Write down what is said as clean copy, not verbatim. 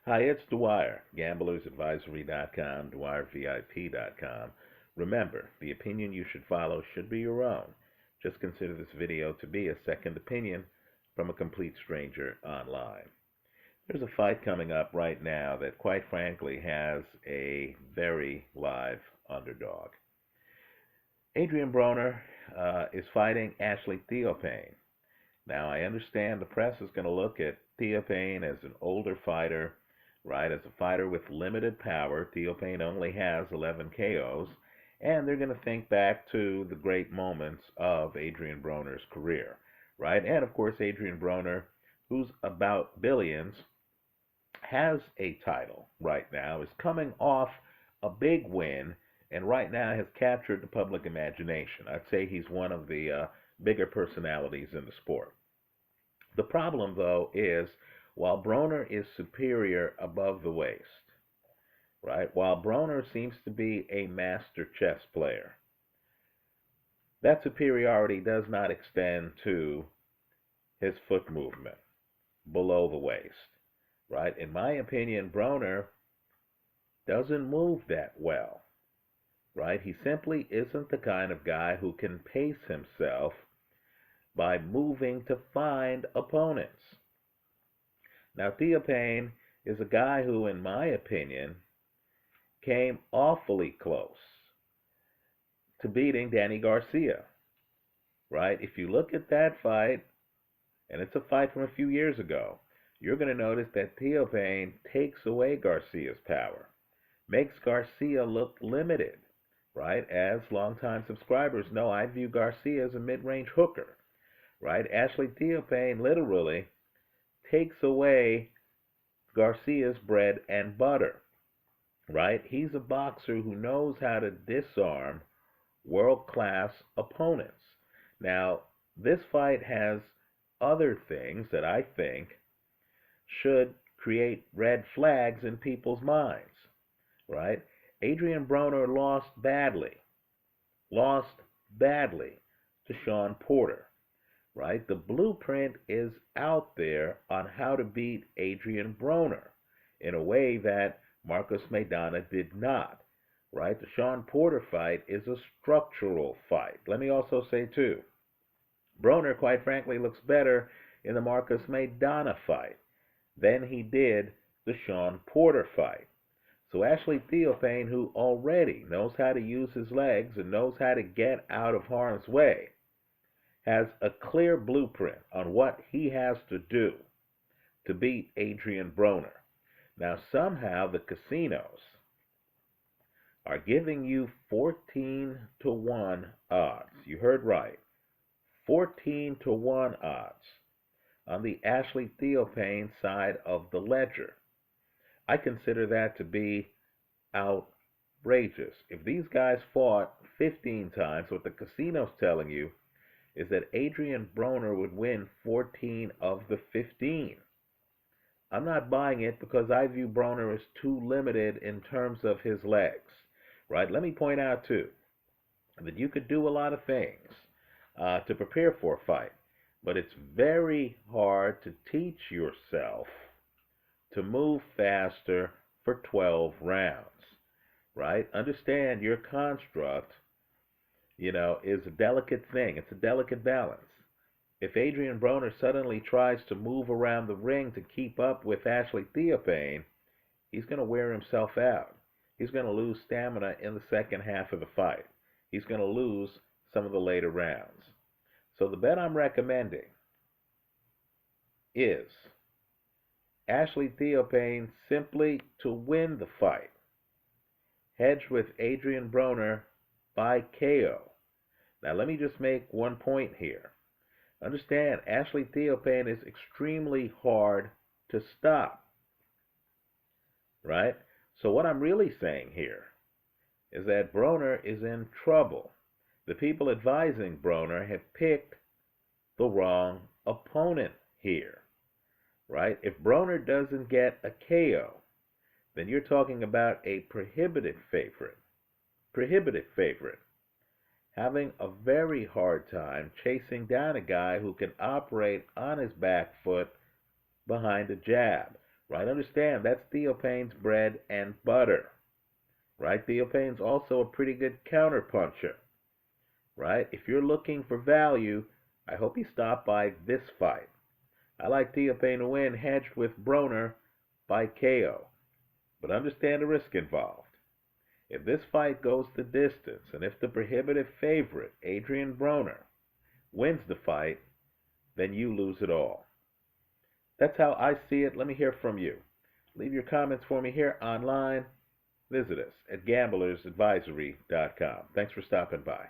Hi, it's Dwyer, gamblersadvisory.com, dwyervip.com. Remember, the opinion you should follow should be your own. Just consider this video to be a second opinion from a complete stranger online. There's a fight coming up right now that, quite frankly, has a very live underdog. Adrien Broner is fighting Ashley Theophane. Now, I understand the press is going to look at Theophane as an older fighter, right? As a fighter with limited power. Theophane only has 11 KOs, and they're going to think back to the great moments of Adrien Broner's career, right? And of course, Adrien Broner, who's about billions, has a title right now, is coming off a big win, and right now has captured the public imagination. I'd say he's one of the bigger personalities in the sport. The problem, though, is while Broner is superior above the waist, right? While Broner seems to be a master chess player, that superiority does not extend to his foot movement below the waist, right? In my opinion, Broner doesn't move that well, right? He simply isn't the kind of guy who can pace himself by moving to find opponents. Now, Theophane is a guy who, in my opinion, came awfully close to beating Danny Garcia, right? If you look at that fight, and it's a fight from a few years ago, you're going to notice that Theophane takes away Garcia's power, makes Garcia look limited, right? As longtime subscribers know, I view Garcia as a mid-range hooker, right? Ashley Theophane literally takes away Garcia's bread and butter, right? He's a boxer who knows how to disarm world-class opponents. Now, this fight has other things that I think should create red flags in people's minds, right? Adrien Broner lost badly to Shawn Porter, right? The blueprint is out there on how to beat Adrien Broner in a way that Marcos Maidana did not, right? The Shawn Porter fight is a structural fight. Let me also say, too, Broner, quite frankly, looks better in the Marcos Maidana fight than he did the Shawn Porter fight. So Ashley Theophane, who already knows how to use his legs and knows how to get out of harm's way, has a clear blueprint on what he has to do to beat Adrien Broner. Now, somehow the casinos are giving you 14 to 1 odds. You heard right. 14 to 1 odds on the Ashley Theophane side of the ledger. I consider that to be outrageous. If these guys fought 15 times, what the casino's telling you is that Adrien Broner would win 14 of the 15. I'm not buying it because I view Broner as too limited in terms of his legs, right? Let me point out, too, that you could do a lot of things to prepare for a fight, but it's very hard to teach yourself to move faster for 12 rounds, right? Understand your construct, is a delicate thing. It's a delicate balance. If Adrien Broner suddenly tries to move around the ring to keep up with Ashley Theophane, he's going to wear himself out. He's going to lose stamina in the second half of the fight. He's going to lose some of the later rounds. So the bet I'm recommending is Ashley Theophane simply to win the fight. Hedge with Adrien Broner by KO. Now, let me just make one point here. Understand, Ashley Theophane is extremely hard to stop, right? So what I'm really saying here is that Broner is in trouble. The people advising Broner have picked the wrong opponent here, right? If Broner doesn't get a KO, then you're talking about a prohibitive favorite, having a very hard time chasing down a guy who can operate on his back foot behind a jab, right? Understand, that's Theophane's bread and butter, right? Theophane's also a pretty good counterpuncher, right? If you're looking for value, I hope you stop by this fight. I like Theophane to win, hedged with Broner by KO. But understand the risk involved. If this fight goes the distance, and if the prohibitive favorite, Adrien Broner, wins the fight, then you lose it all. That's how I see it. Let me hear from you. Leave your comments for me here online. Visit us at gamblersadvisory.com. Thanks for stopping by.